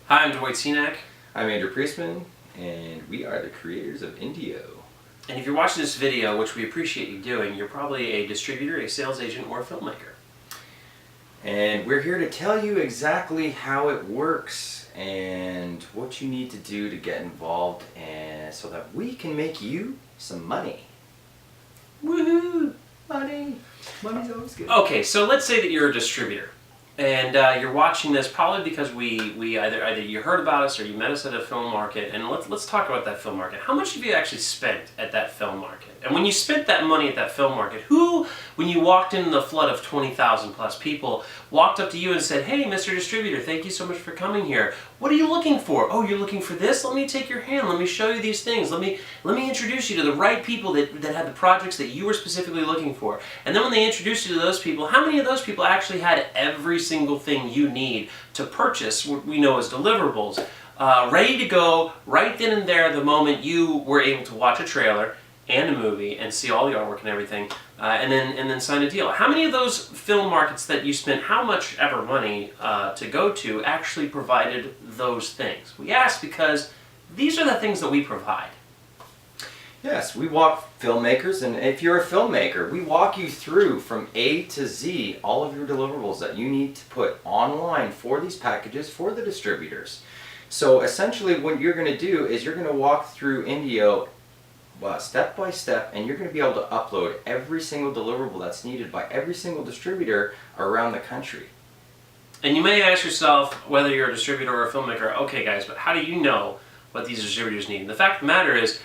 Hi, I'm Dwight Cenac. I'm Andrew Priestman, and we are the creators of Indyoh. And if you're watching this video, which we appreciate you doing, you're probably a distributor, a sales agent, or a filmmaker. And we're here to tell you exactly how it works and what you need to do to get involved, and so that we can make you some money. Woohoo! Money! Money's always good. Okay, so let's say that you're a distributor. And you're watching this probably because we either you heard about us or you met us at a film market, and let's talk about that film market. How much have you actually spent at that film market? And when you spent that money at that film market, who, when you walked in the flood of 20,000 plus people, walked up to you and said, "Hey, Mr. Distributor, thank you so much for coming here. What are you looking for? Oh, you're looking for this? Let me take your hand. Let me show you these things. Let me introduce you to the right people that had the projects that you were specifically looking for." And then when they introduced you to those people, how many of those people actually had every single thing you need to purchase what we know as deliverables, ready to go right then and there the moment you were able to watch a trailer and a movie and see all the artwork and everything, and then sign a deal? How many of those film markets that you spent how much ever money to go to actually provided those things? We ask because these are the things that we provide. Yes, we walk filmmakers, and if you're a filmmaker, we walk you through from A to Z all of your deliverables that you need to put online for these packages for the distributors. So essentially what you're going to do is you're going to walk through Indyoh step by step, and you're going to be able to upload every single deliverable that's needed by every single distributor around the country. And you may ask yourself, whether you're a distributor or a filmmaker, okay guys, but how do you know what these distributors need? And the fact of the matter is,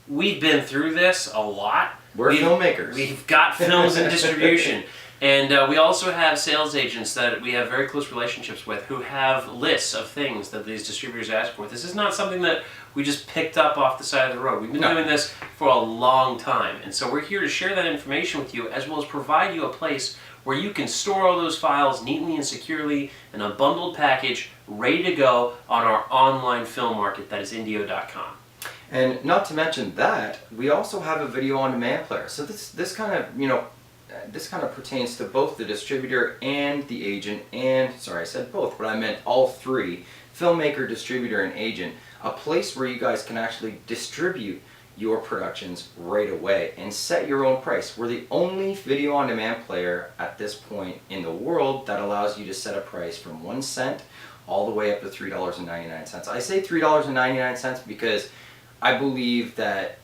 we've been through this a lot. We're filmmakers. We've got films in distribution. And we also have sales agents that we have very close relationships with who have lists of things that these distributors ask for. This is not something that we just picked up off the side of the road. We've been doing this for a long time. And so we're here to share that information with you, as well as provide you a place where you can store all those files neatly and securely in a bundled package, ready to go on our online film market, that is Indyoh.com. And not to mention that, we also have a video on demand player. So this kind of pertains to both the distributor and the agent, and sorry, I said both, but I meant all three: filmmaker, distributor, and agent. A place where you guys can actually distribute your productions right away and set your own price. We're the only video on demand player at this point in the world that allows you to set a price from 1 cent all the way up to $3.99. I say $3.99 because I believe that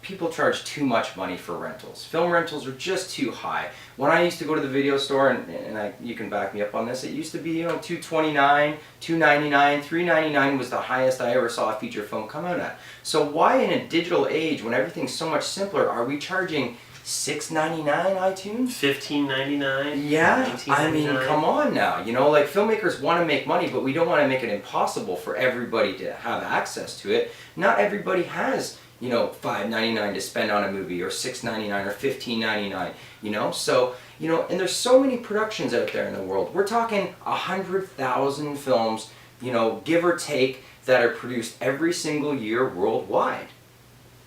people charge too much money for rentals. Film rentals are just too high. When I used to go to the video store, and you can back me up on this, it used to be $2.29, $2.99, $3.99 was the highest I ever saw a feature film come out at. So why in a digital age, when everything's so much simpler, are we charging $6.99 iTunes? $15.99? Yeah, $19.99? I mean, come on now. Like filmmakers want to make money, but we don't want to make it impossible for everybody to have access to it. Not everybody has, $5.99 to spend on a movie, or $6.99 or $15.99, So, and there's so many productions out there in the world. We're talking 100,000 films, give or take, that are produced every single year worldwide.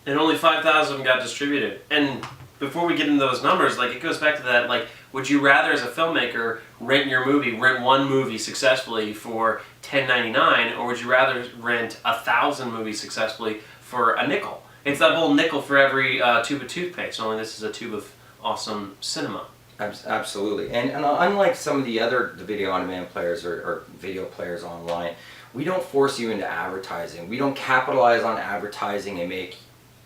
And only 5,000 of them got distributed. And before we get into those numbers, it goes back to that, would you rather, as a filmmaker, rent one movie successfully for $10.99, or would you rather rent 1,000 movies successfully for a nickel? It's that whole nickel for every tube of toothpaste, only this is a tube of awesome cinema. Absolutely. And unlike some of the video on demand players or video players online, we don't force you into advertising. We don't capitalize on advertising and make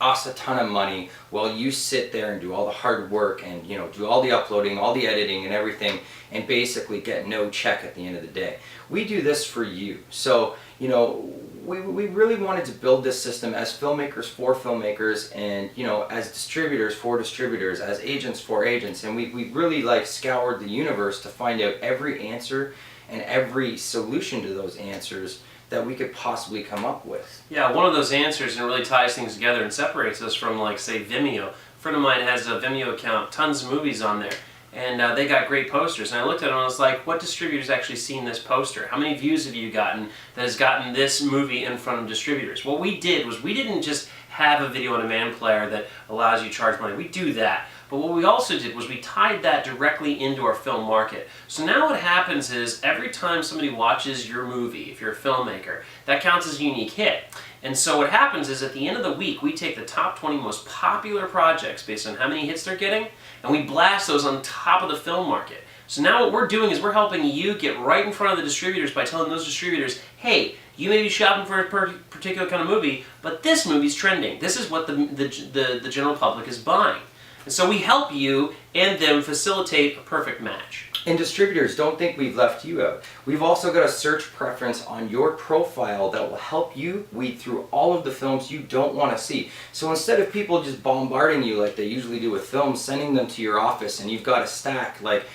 us a ton of money while you sit there and do all the hard work and do all the uploading, all the editing and everything, and basically get no check at the end of the day. We do this for you. So we really wanted to build this system as filmmakers for filmmakers, and as distributors for distributors, as agents for agents, and we really scoured the universe to find out every answer and every solution to those answers that we could possibly come up with. Yeah, one of those answers, and it really ties things together and separates us from, say, Vimeo. A friend of mine has a Vimeo account, tons of movies on there, and they got great posters. And I looked at them and I was like, what distributor's actually seen this poster? How many views have you gotten that has gotten this movie in front of distributors? What we did was we didn't just have a video on demand player that allows you to charge money. We do that. But what we also did was we tied that directly into our film market. So now what happens is every time somebody watches your movie, if you're a filmmaker, that counts as a unique hit. And so what happens is at the end of the week, we take the top 20 most popular projects based on how many hits they're getting, and we blast those on top of the film market. So now what we're doing is we're helping you get right in front of the distributors by telling those distributors, hey, you may be shopping for a particular kind of movie, but this movie's trending. This is what the general public is buying. And so we help you and them facilitate a perfect match. And distributors, don't think we've left you out. We've also got a search preference on your profile that will help you weed through all of the films you don't want to see. So instead of people just bombarding you like they usually do with films, sending them to your office and you've got a stack like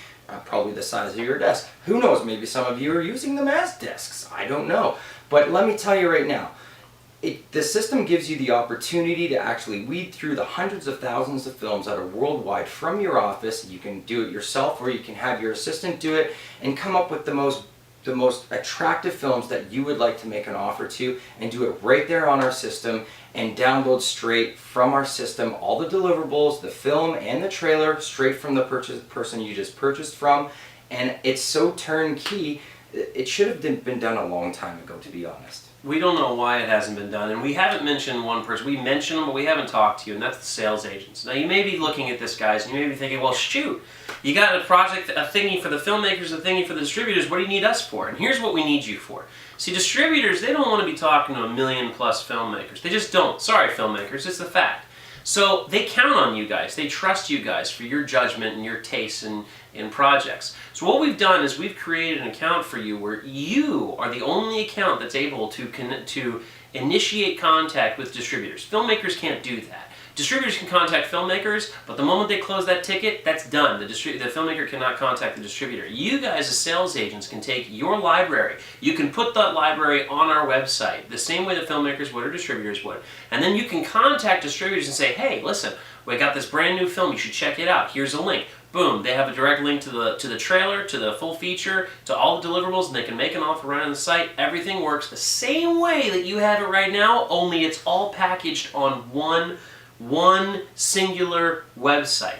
probably the size of your desk. Who knows, maybe some of you are using them as desks. I don't know. But let me tell you right now, the system gives you the opportunity to actually weed through the hundreds of thousands of films that are worldwide from your office. You can do it yourself or you can have your assistant do it and come up with the most attractive films that you would like to make an offer to and do it right there on our system and download straight from our system all the deliverables, the film and the trailer straight from the person you just purchased from. And it's so turnkey, it should have been done a long time ago, to be honest. We don't know why it hasn't been done, and we haven't mentioned one person. We mentioned them, but we haven't talked to you, and that's the sales agents. Now, you may be looking at this, guys, and you may be thinking, well, shoot, you got a project, a thingy for the filmmakers, a thingy for the distributors. What do you need us for? And here's what we need you for. See, distributors, they don't want to be talking to 1 million+ filmmakers. They just don't. Sorry, filmmakers, it's the fact. So they count on you guys. They trust you guys for your judgment and your tastes in projects. So what we've done is we've created an account for you where you are the only account that's able to initiate contact with distributors. Filmmakers can't do that. Distributors can contact filmmakers, but the moment they close that ticket, that's done. The filmmaker cannot contact the distributor. You guys as sales agents can take your library. You can put that library on our website, the same way the filmmakers would or distributors would. And then you can contact distributors and say, hey, listen, we got this brand new film, you should check it out. Here's a link. Boom, they have a direct link to the trailer, to the full feature, to all the deliverables, and they can make an offer right on the site. Everything works the same way that you have it right now, only it's all packaged on one singular website.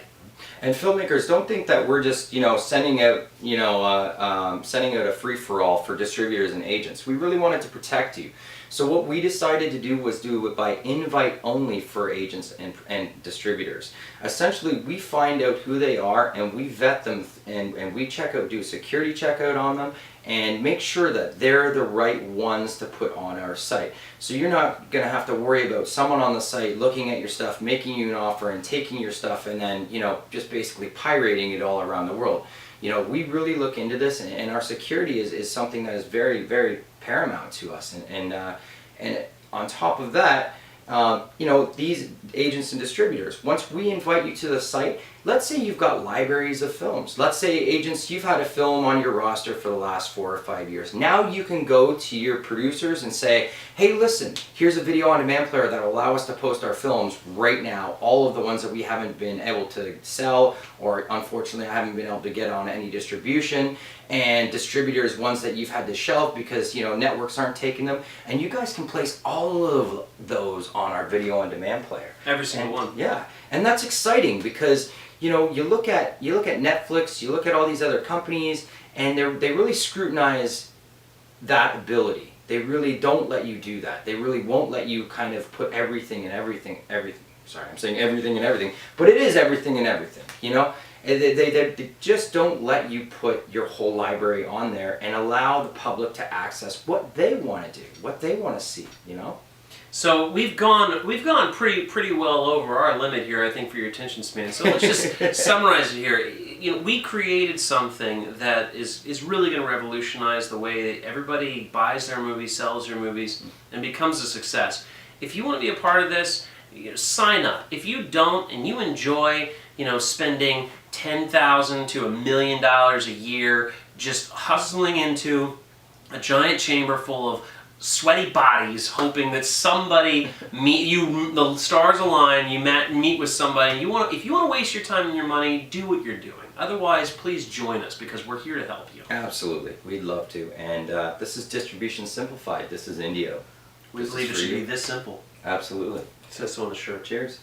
And filmmakers, don't think that we're just sending out a free-for-all for distributors and agents. We really wanted to protect you. So what we decided to do was do it by invite only for agents and distributors. Essentially, we find out who they are and we vet them and we do a security checkout on them and make sure that they're the right ones to put on our site. So you're not going to have to worry about someone on the site looking at your stuff, making you an offer and taking your stuff and then, just basically pirating it all around the world. We really look into this and our security is something that is very, very paramount to us. And on top of that, these agents and distributors, once we invite you to the site, let's say you've got libraries of films. Let's say, agents, you've had a film on your roster for the last 4 or 5 years. Now you can go to your producers and say, hey, listen, here's a video on demand player that will allow us to post our films right now, all of the ones that we haven't been able to sell or unfortunately I haven't been able to get on any distribution, and distributors, ones that you've had to shelve because networks aren't taking them, and you guys can place all of those on our video on demand player. Every single one. Yeah, and that's exciting because you look at Netflix, you look at all these other companies, and they really scrutinize that ability. They really don't let you do that. They really won't let you kind of put everything and everything. Sorry, I'm saying everything and everything, but it is everything and everything. They just don't let you put your whole library on there and allow the public to access what they want to do, what they want to see. So we've gone pretty well over our limit here, I think, for your attention span. So let's just summarize it here. We created something that is really going to revolutionize the way that everybody buys their movies, sells their movies, and becomes a success. If you want to be a part of this, sign up. If you don't and you enjoy, spending $10,000 to $1 million a year just hustling into a giant chamber full of sweaty bodies, hoping that somebody the stars align, you meet with somebody. If you want to waste your time and your money, do what you're doing. Otherwise, please join us because we're here to help you. Absolutely, we'd love to. And this is Distribution Simplified. This is Indyoh. We believe it should be this simple. Absolutely. It says so on the shirt. Cheers.